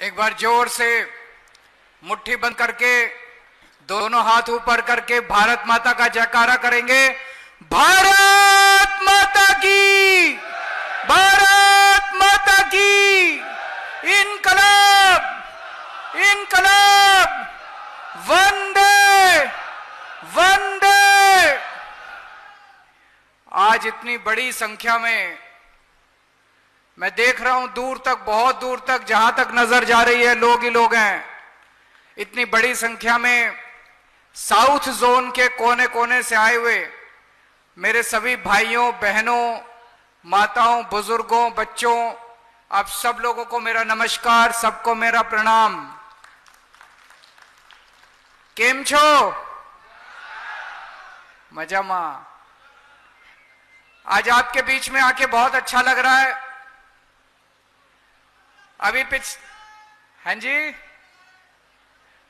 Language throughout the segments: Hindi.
एक बार जोर से मुट्ठी बंद करके दोनों हाथ ऊपर करके भारत माता का जयकारा करेंगे। भारत माता की, भारत माता की, इनकलाब, इनकलाब, वंदे वंदे। आज इतनी बड़ी संख्या में मैं देख रहा हूं, दूर तक, बहुत दूर तक, जहां तक नजर जा रही है लोग ही लोग हैं। इतनी बड़ी संख्या में साउथ जोन के कोने कोने से आए हुए मेरे सभी भाइयों बहनों, माताओं, बुजुर्गों, बच्चों, आप सब लोगों को मेरा नमस्कार, सबको मेरा प्रणाम। केम छो? मजामा। आज आपके बीच में आके बहुत अच्छा लग रहा है। अभी हाँ जी,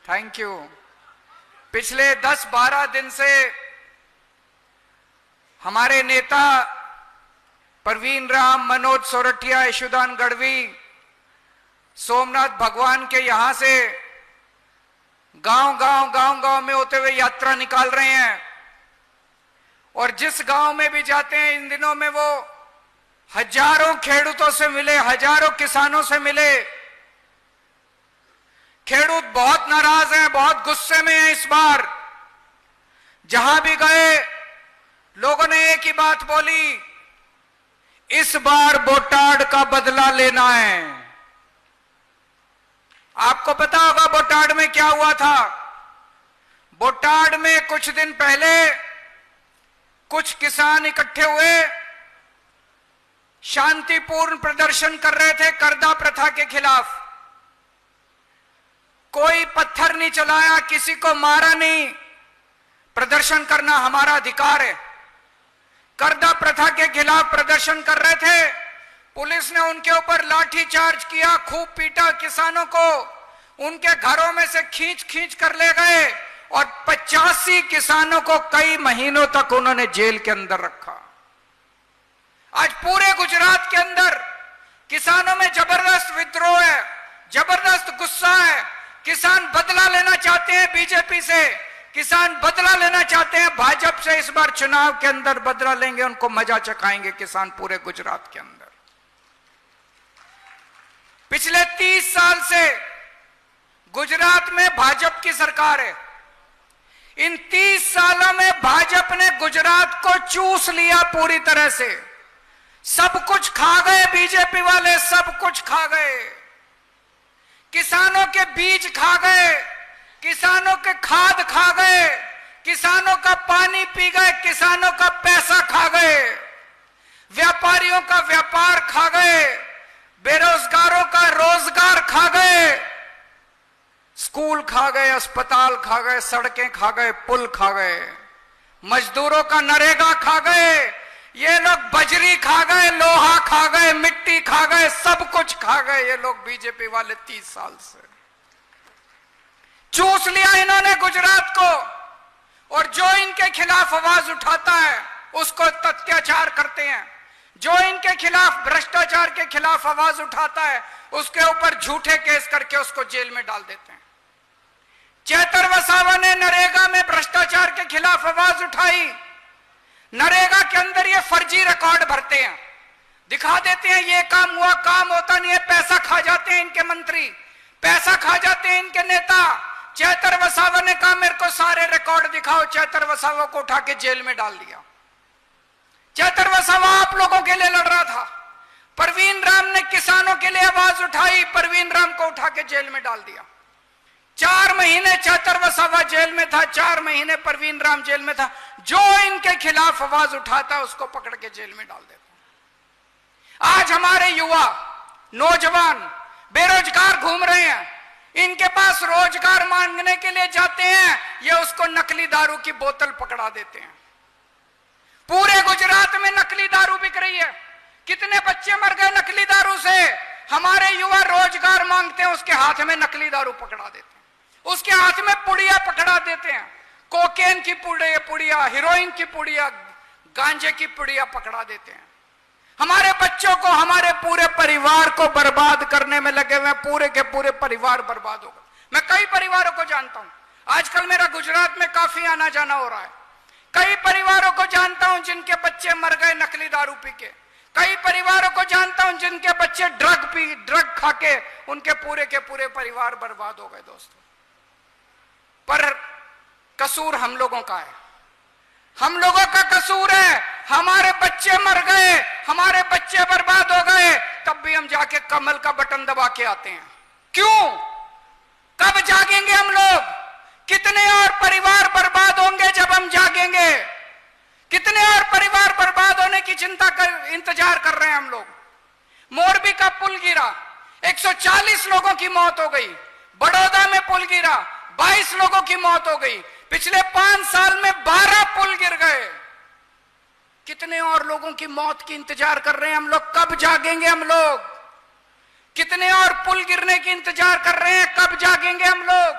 थैंक यू। पिछले 10-12 दिन से हमारे नेता परवीन राम, मनोज सोरठिया, यशोदान गढ़वी सोमनाथ भगवान के यहां से गांव में होते हुए यात्रा निकाल रहे हैं। और जिस गांव में भी जाते हैं इन दिनों में वो हजारों खेडूतों से मिले, हजारों किसानों से मिले। खेडूत बहुत नाराज हैं, बहुत गुस्से में हैं। इस बार जहां भी गए लोगों ने एक ही बात बोली, इस बार बोटाड का बदला लेना है। आपको पता होगा बोटाड में क्या हुआ था। बोटाड में कुछ दिन पहले कुछ किसान इकट्ठे हुए, शांतिपूर्ण प्रदर्शन कर रहे थे करदा प्रथा के खिलाफ। कोई पत्थर नहीं चलाया, किसी को मारा नहीं। प्रदर्शन करना हमारा अधिकार है। करदा प्रथा के खिलाफ प्रदर्शन कर रहे थे, पुलिस ने उनके ऊपर लाठी चार्ज किया, खूब पीटा किसानों को, उनके घरों में से खींच खींच कर ले गए और 85 किसानों को कई महीनों तक उन्होंने जेल के अंदर रखा। आज पूरे गुजरात के अंदर किसानों में जबरदस्त विद्रोह है, जबरदस्त गुस्सा है। किसान बदला लेना चाहते हैं बीजेपी से, किसान बदला लेना चाहते हैं भाजपा से। इस बार चुनाव के अंदर बदला लेंगे, उनको मजा चखाएंगे किसान पूरे गुजरात के अंदर। पिछले 30 साल से गुजरात में भाजपा की सरकार है। इन 30 सालों में भाजपा ने गुजरात को चूस लिया पूरी तरह से। सब कुछ खा गए बीजेपी वाले, सब कुछ खा गए। किसानों के बीज खा गए, किसानों के खाद खा गए, किसानों का पानी पी गए, किसानों का पैसा खा गए, व्यापारियों का व्यापार खा गए, बेरोजगारों का रोजगार खा गए, स्कूल खा गए, अस्पताल खा गए, सड़कें खा गए, पुल खा गए, मजदूरों का नरेगा खा गए। ये लोग बजरी खा गए, लोहा खा गए, मिट्टी खा गए, सब कुछ खा गए ये लोग बीजेपी वाले। 30 साल से चूस लिया इन्होंने गुजरात को। और जो इनके खिलाफ आवाज उठाता है उसको अत्याचार करते हैं। जो इनके खिलाफ, भ्रष्टाचार के खिलाफ आवाज उठाता है उसके ऊपर झूठे केस करके उसको जेल में डाल देते हैं। चेतर वसावा ने नरेगा में भ्रष्टाचार के खिलाफ आवाज उठाई। नरेगा के अंदर ये फर्जी रिकॉर्ड भरते हैं, दिखा देते हैं ये काम हुआ, काम होता नहीं है, पैसा खा जाते हैं इनके मंत्री, पैसा खा जाते हैं इनके नेता। चेतर वसावा ने कहा मेरे को सारे रिकॉर्ड दिखाओ, चेतर वसावा को उठा के जेल में डाल दिया। चेतर वसावा आप लोगों के लिए लड़ रहा था। परवीन राम ने किसानों के लिए आवाज उठाई, परवीन राम को उठा के जेल में डाल दिया। 4 महीने चेतर वसावा जेल में था, 4 महीने परवीन राम जेल में था। जो इनके खिलाफ आवाज उठाता उसको पकड़ के जेल में डाल देता। आज हमारे युवा, नौजवान बेरोजगार घूम रहे हैं। इनके पास रोजगार मांगने के लिए जाते हैं, ये उसको नकली दारू की बोतल पकड़ा देते हैं। पूरे गुजरात में नकली दारू बिक रही है। कितने बच्चे मर गए नकली दारू से। हमारे युवा रोजगार मांगते हैं, उसके हाथ में नकली दारू पकड़ा देते हैं, उसके हाथ में पुड़िया पकड़ा देते हैं। कोकेन की पुड़िया, हीरोइन की पुड़िया, गांजे की पुड़िया पकड़ा देते हैं। हमारे बच्चों को, हमारे पूरे परिवार को बर्बाद करने में लगे हुए, पूरे के पूरे परिवार बर्बाद हो गए। मैं कई परिवारों को जानता हूं, आजकल मेरा गुजरात में काफी आना जाना हो रहा है। कई परिवारों को जानता हूं जिनके बच्चे मर गए नकली दारू पी के। कई परिवारों को जानता हूं जिनके बच्चे ड्रग खा के उनके पूरे के पूरे परिवार बर्बाद हो गए दोस्तों। पर कसूर हम लोगों का है, हम लोगों का कसूर है। हमारे बच्चे मर गए, हमारे बच्चे बर्बाद हो गए, तब भी हम जाके कमल का बटन दबा के आते हैं। क्यों? कब जागेंगे हम लोग? कितने और परिवार बर्बाद होंगे जब हम जागेंगे? कितने और परिवार बर्बाद होने की इंतजार कर रहे हैं हम लोग। मोरबी का पुल गिरा, 140 लोगों की मौत हो गई। बड़ौदा में पुल गिरा, 22 लोगों की मौत हो गई। पिछले 5 साल में 12 पुल गिर गए। कितने और लोगों की मौत की इंतजार कर रहे हैं हम लोग? कब जागेंगे हम लोग? कितने और पुल गिरने की इंतजार कर रहे हैं? कब जागेंगे हम लोग?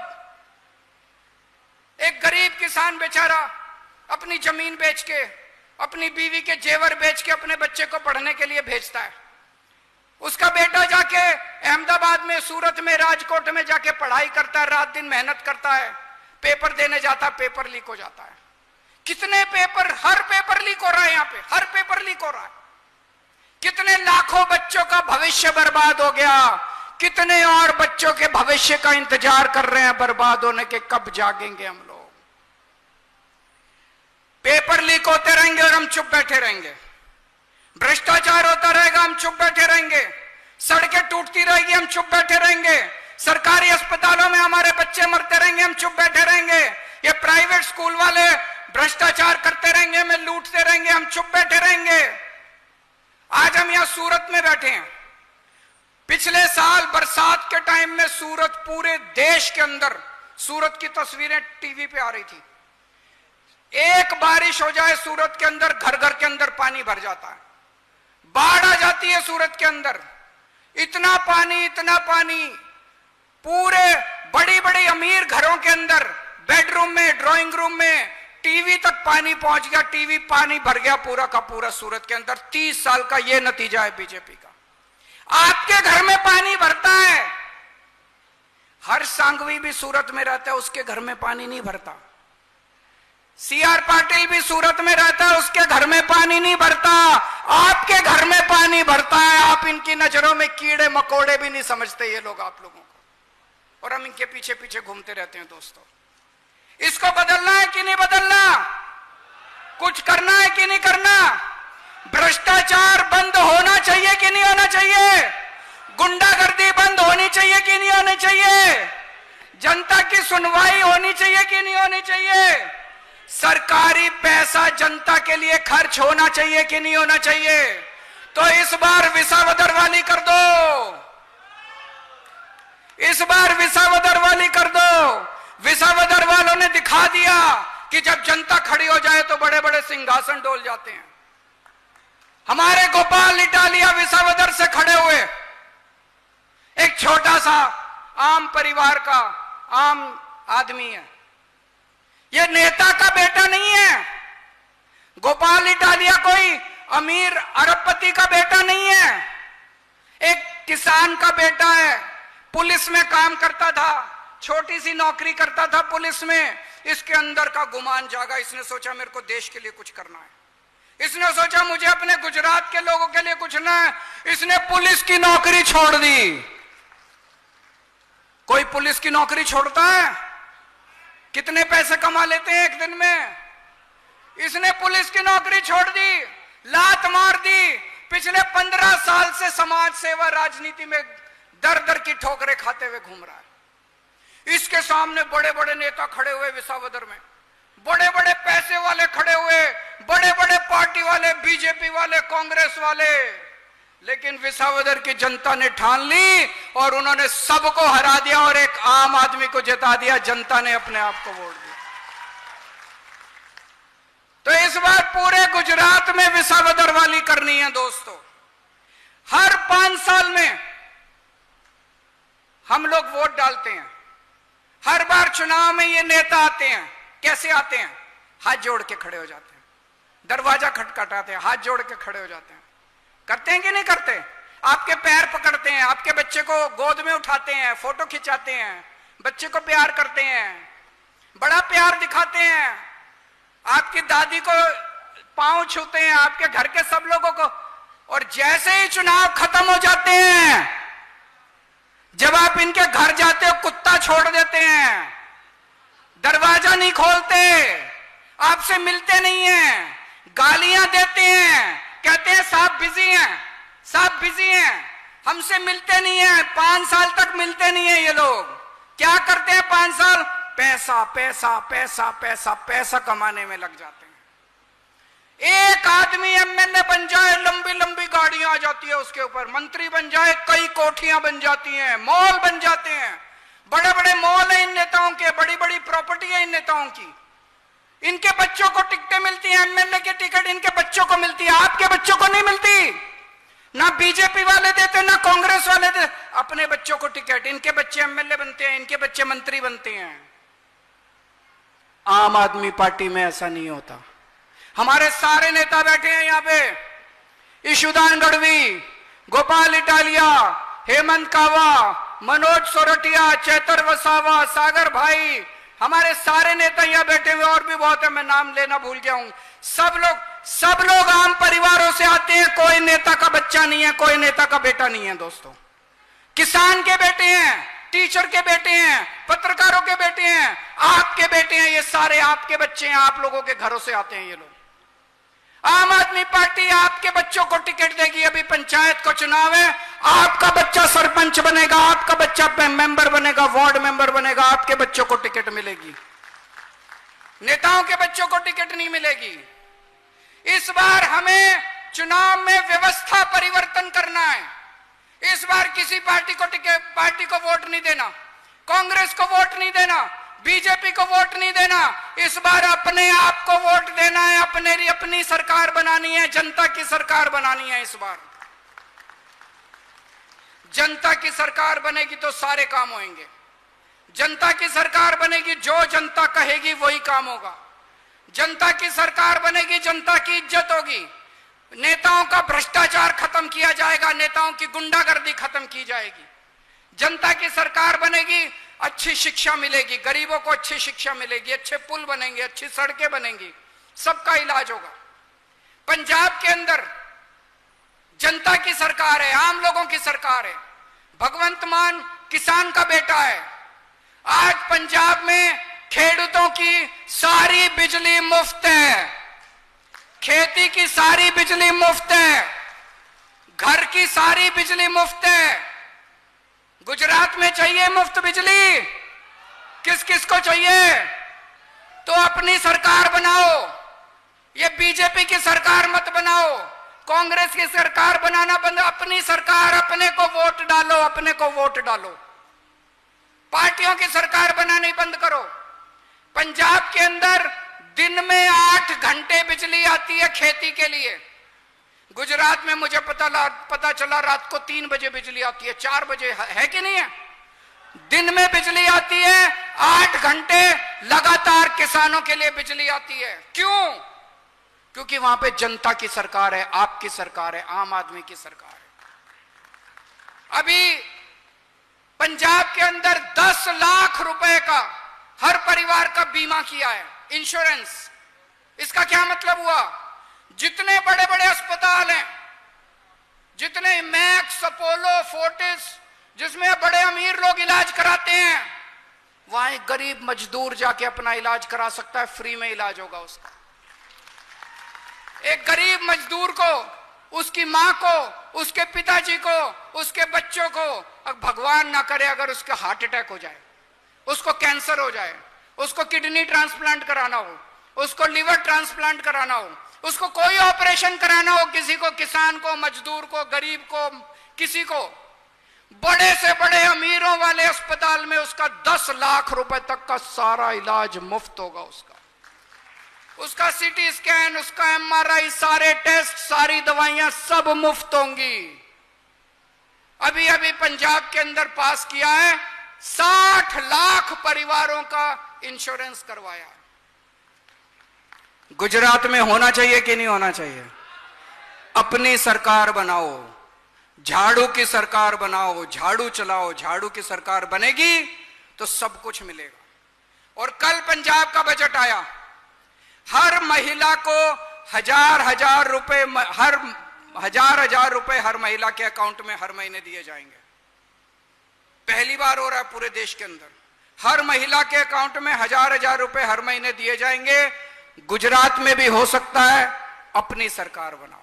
एक गरीब किसान बेचारा अपनी जमीन बेच के, अपनी बीवी के जेवर बेच के अपने बच्चे को पढ़ने के लिए भेजता है। उसका बेटा जाके अहमदाबाद में, सूरत में, राजकोट में जाके पढ़ाई करता है, रात दिन मेहनत करता है, पेपर देने जाता है, पेपर लीक हो जाता है। कितने पेपर, हर पेपर लीक हो रहा है, यहां पे हर पेपर लीक हो रहा है। कितने लाखों बच्चों का भविष्य बर्बाद हो गया। कितने और बच्चों के भविष्य का इंतजार कर रहे हैं बर्बाद होने के। कब जागेंगे हम लोग? पेपर लीक होते रहेंगे और हम चुप बैठे रहेंगे। भ्रष्टाचार होता रहेगा, हम चुप बैठे रहेंगे। सड़कें टूटती रहेगी, हम चुप बैठे रहेंगे। सरकारी अस्पतालों में हमारे बच्चे मरते रहेंगे, हम चुप बैठे रहेंगे। ये प्राइवेट स्कूल वाले भ्रष्टाचार करते रहेंगे, हमें लूटते रहेंगे, हम चुप बैठे रहेंगे। आज हम यहां सूरत में बैठे हैं। पिछले साल बरसात के टाइम में सूरत, पूरे देश के अंदर सूरत की तस्वीरें टीवी पे आ रही थी। एक बारिश हो जाए सूरत के अंदर, घर घर के अंदर पानी भर जाता है, बाढ़ आ जाती है सूरत के अंदर। इतना पानी, इतना पानी, पूरे बड़ी बड़ी अमीर घरों के अंदर, बेडरूम में, ड्राइंग रूम में, टीवी तक पानी पहुंच गया। टीवी पानी भर गया पूरा का पूरा सूरत के अंदर। 30 साल का यह नतीजा है बीजेपी का। आपके घर में पानी भरता है, हर सांगवी भी सूरत में रहता है, उसके घर में पानी नहीं भरता। सीआर पाटिल भी सूरत में रहता है, उसके घर में पानी नहीं भरता। आपके घर में पानी भरता है। आप इनकी नजरों में कीड़े मकोड़े भी नहीं समझते ये लोग आप लोगों को, और हम इनके पीछे पीछे घूमते रहते हैं दोस्तों। इसको बदलना है कि नहीं बदलना? कुछ करना है कि नहीं करना? भ्रष्टाचार बंद होना चाहिए कि नहीं होना चाहिए? गुंडागर्दी बंद होनी चाहिए कि नहीं होनी चाहिए? जनता की सुनवाई होनी चाहिए कि नहीं होनी चाहिए? सरकारी पैसा जनता के लिए खर्च होना चाहिए कि नहीं होना चाहिए? तो इस बार विसावदर वाली कर दो, इस बार विसावदर वाली कर दो। विसावदर वालों ने दिखा दिया कि जब जनता खड़ी हो जाए तो बड़े बड़े सिंहासन डोल जाते हैं। हमारे गोपाल इटालिया विसावदर से खड़े हुए, एक छोटा सा आम परिवार का आम आदमी है। यह नेता का बेटा नहीं है। गोपाल इटालिया कोई अमीर अरबपति का बेटा नहीं है, एक किसान का बेटा है। पुलिस में काम करता था, छोटी सी नौकरी करता था पुलिस में। इसके अंदर का गुमान जागा, इसने सोचा मेरे को देश के लिए कुछ करना है। इसने सोचा मुझे अपने गुजरात के लोगों के लिए कुछ ना है। इसने पुलिस की नौकरी छोड़ दी। कोई पुलिस की नौकरी छोड़ता है? कितने पैसे कमा लेते हैं एक दिन में? इसने पुलिस की नौकरी छोड़ दी, लात मार दी। पिछले 15 साल से समाज सेवा राजनीति में दर दर की ठोकरें खाते हुए घूम रहा है। इसके सामने बड़े बड़े नेता खड़े हुए विसावदर में, बड़े बड़े पैसे वाले खड़े हुए, बड़े बड़े पार्टी वाले, बीजेपी वाले, कांग्रेस वाले। लेकिन विसावदर की जनता ने ठान ली और उन्होंने सबको हरा दिया और एक आम आदमी को जिता दिया। जनता ने अपने आप को वोट दिया। तो इस बार पूरे गुजरात में विसावदर वाली करनी है दोस्तों। हर 5 साल में हम लोग वोट डालते हैं। हर बार चुनाव में ये नेता आते हैं। कैसे आते हैं? हाथ जोड़ के खड़े हो जाते हैं, दरवाजा खटखटाते हैं, हाथ जोड़ के खड़े हो जाते हैं। करते हैं कि नहीं करते? आपके पैर पकड़ते हैं, आपके बच्चे को गोद में उठाते हैं, फोटो खिंचाते हैं, बच्चे को प्यार करते हैं, बड़ा प्यार दिखाते हैं, आपकी दादी को पांव छूते हैं, आपके घर के सब लोगों को। और जैसे ही चुनाव खत्म हो जाते हैं, जब आप इनके घर जाते हो कुत्ता छोड़ देते हैं, दरवाजा नहीं खोलते, आपसे मिलते नहीं हैं, गालियां देते हैं, कहते हैं साहब बिजी हैं, साहब बिजी हैं, हमसे मिलते नहीं है। 5 साल तक मिलते नहीं है ये लोग। क्या करते हैं 5 साल? पैसा पैसा पैसा पैसा पैसा कमाने में लग जाते हैं। एक आदमी एमएलए बन जाए, लंबी लंबी गाड़ियां आ जाती है उसके ऊपर, मंत्री बन जाए, कई कोठियां बन जाती हैं, मॉल बन जाते हैं, बड़े बड़े मॉल है इन नेताओं के, बड़ी बड़ी प्रॉपर्टी है इन नेताओं की। इनके बच्चों को टिकटें मिलती हैं, एमएलए की टिकट इनके बच्चों को मिलती है, आपके बच्चों को नहीं मिलती। ना बीजेपी वाले देते, ना कांग्रेस वाले देते अपने बच्चों को टिकट। इनके बच्चे एमएलए बनते हैं, इनके बच्चे मंत्री बनते हैं। आम आदमी पार्टी में ऐसा नहीं होता। हमारे सारे नेता बैठे हैं यहां पे, ईशुदान गढ़वी, गोपाल इटालिया, हेमंत कावा, मनोज सोरठिया, चैतर वसावा, सागर भाई, हमारे सारे नेता यहां बैठे हुए, और भी बहुत है, मैं नाम लेना भूल गया हूं। सब लोग आम परिवारों से आते हैं, कोई नेता का बच्चा नहीं है, कोई नेता का बेटा नहीं है दोस्तों। किसान के बेटे हैं, टीचर के बेटे हैं, पत्रकारों के बेटे हैं, आपके बेटे हैं, ये सारे आपके बच्चे हैं, आप लोगों के घरों से आते हैं ये लोग। आम आदमी पार्टी आपके बच्चों को टिकट देगी। अभी पंचायत को चुनाव है, आपका बच्चा सरपंच बनेगा, आपका बच्चा मेंबर बनेगा, वार्ड मेंबर बनेगा, आपके बच्चों को टिकट मिलेगी, नेताओं के बच्चों को टिकट नहीं मिलेगी। इस बार हमें चुनाव में व्यवस्था परिवर्तन करना है। इस बार किसी पार्टी को वोट नहीं देना, कांग्रेस को वोट नहीं देना, बीजेपी को वोट नहीं देना। इस बार अपने आप को वोट देना है, अपनी सरकार बनानी है, जनता की सरकार बनानी है। इस बार जनता की सरकार बनेगी तो सारे काम होंगे। जनता की सरकार बनेगी, जो जनता कहेगी वही काम होगा। जनता की सरकार बनेगी, जनता की इज्जत होगी, नेताओं का भ्रष्टाचार खत्म किया जाएगा, नेताओं की गुंडागर्दी खत्म की जाएगी। जनता की सरकार बनेगी, अच्छी शिक्षा मिलेगी, गरीबों को अच्छी शिक्षा मिलेगी, अच्छे पुल बनेंगे, अच्छी सड़कें बनेंगी, सबका इलाज होगा। पंजाब के अंदर जनता की सरकार है, आम लोगों की सरकार है। भगवंत मान किसान का बेटा है। आज पंजाब में खेडूतों की सारी बिजली मुफ्त है, खेती की सारी बिजली मुफ्त है, घर की सारी बिजली मुफ्त है। गुजरात में चाहिए मुफ्त बिजली? किस किस को चाहिए? तो अपनी सरकार बनाओ, ये बीजेपी की सरकार मत बनाओ, कांग्रेस की सरकार बनाना बंद, अपनी सरकार, अपने को वोट डालो, अपने को वोट डालो। पार्टियों की सरकार बनानी बंद करो। पंजाब के अंदर दिन में 8 घंटे बिजली आती है खेती के लिए। गुजरात में मुझे पता चला रात को 3 बजे बिजली आती है, 4 बजे, है कि नहीं है? दिन में बिजली आती है, 8 घंटे लगातार किसानों के लिए बिजली आती है। क्यों? क्योंकि वहां पे जनता की सरकार है, आपकी सरकार है, आम आदमी की सरकार है। अभी पंजाब के अंदर 10 लाख रुपए का हर परिवार का बीमा किया है, इंश्योरेंस। इसका क्या मतलब हुआ? जितने बड़े बड़े अस्पताल हैं, जितने मैक्स, अपोलो, फोर्टिस, जिसमें बड़े अमीर लोग इलाज कराते हैं, वहां एक गरीब मजदूर जाके अपना इलाज करा सकता है, फ्री में इलाज होगा उसका। एक गरीब मजदूर को, उसकी मां को, उसके पिताजी को, उसके बच्चों को, भगवान ना करे अगर उसका हार्ट अटैक हो जाए, उसको कैंसर हो जाए, उसको किडनी ट्रांसप्लांट कराना हो, उसको लिवर ट्रांसप्लांट कराना हो, उसको कोई ऑपरेशन कराना हो, किसी को, किसान को, मजदूर को, गरीब को, किसी को, बड़े से बड़े अमीरों वाले अस्पताल में उसका 10 लाख रुपए तक का सारा इलाज मुफ्त होगा। उसका सीटी स्कैन, उसका एमआरआई, सारे टेस्ट, सारी दवाइयां सब मुफ्त होंगी। अभी अभी पंजाब के अंदर पास किया है, 60 लाख परिवारों का इंश्योरेंस करवाया। गुजरात में होना चाहिए कि नहीं होना चाहिए? अपनी सरकार बनाओ, झाड़ू की सरकार बनाओ, झाड़ू चलाओ, झाड़ू की सरकार बनेगी तो सब कुछ मिलेगा। और कल पंजाब का बजट आया, हर महिला को हजार रुपए, हर हजार रुपए हर महिला के अकाउंट में हर महीने दिए जाएंगे। पहली बार हो रहा है पूरे देश के अंदर, हर महिला के अकाउंट में हजार रुपए हर महीने दिए जाएंगे। गुजरात में भी हो सकता है। अपनी सरकार बनाओ,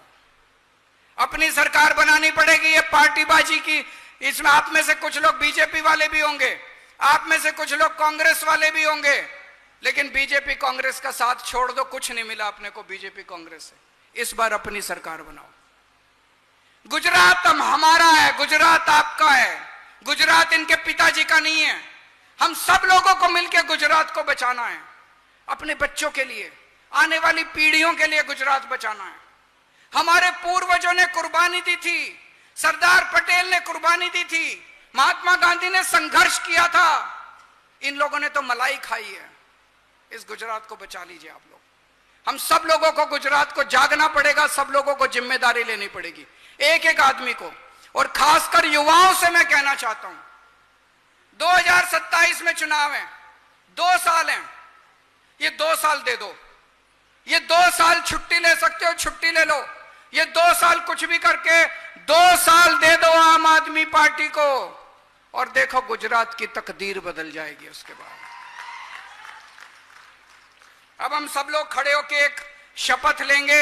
अपनी सरकार बनानी पड़ेगी। ये पार्टीबाजी की, इसमें आप में से कुछ लोग बीजेपी वाले भी होंगे, आप में से कुछ लोग कांग्रेस वाले भी होंगे, लेकिन बीजेपी कांग्रेस का साथ छोड़ दो, कुछ नहीं मिला अपने को बीजेपी कांग्रेस से। इस बार अपनी सरकार बनाओ। गुजरात हमारा है, गुजरात आपका है, गुजरात इनके पिताजी का नहीं है। हम सब लोगों को मिलकर गुजरात को बचाना है, अपने बच्चों के लिए, आने वाली पीढ़ियों के लिए गुजरात बचाना है। हमारे पूर्वजों ने कुर्बानी दी थी, सरदार पटेल ने कुर्बानी दी थी, महात्मा गांधी ने संघर्ष किया था, इन लोगों ने तो मलाई खाई है। इस गुजरात को बचा लीजिए आप लोग। हम सब लोगों को गुजरात को जागना पड़ेगा, सब लोगों को जिम्मेदारी लेनी पड़ेगी, एक एक आदमी को। और खासकर युवाओं से मैं कहना चाहता हूं, 2027 में चुनाव है, 2 साल हैं, ये 2 साल दे दो। ये 2 साल छुट्टी ले सकते हो, छुट्टी ले लो। ये 2 साल कुछ भी करके 2 साल दे दो आम आदमी पार्टी को, और देखो गुजरात की तकदीर बदल जाएगी उसके बाद। अब हम सब लोग खड़े होके एक शपथ लेंगे।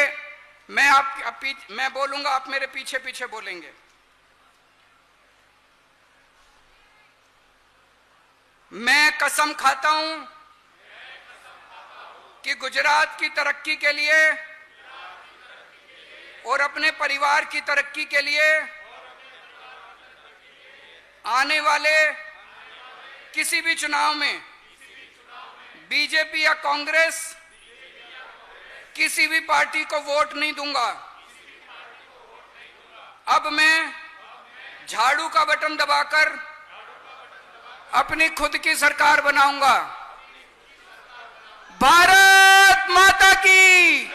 मैं बोलूंगा, आप मेरे पीछे पीछे बोलेंगे। मैं कसम खाता हूं कि गुजरात की तरक्की के लिए और अपने परिवार की तरक्की के लिए आने वाले किसी भी चुनाव में बीजेपी या कांग्रेस किसी भी पार्टी को वोट नहीं दूंगा। अब मैं झाड़ू का बटन दबाकर अपनी खुद की सरकार बनाऊंगा। भारत माता की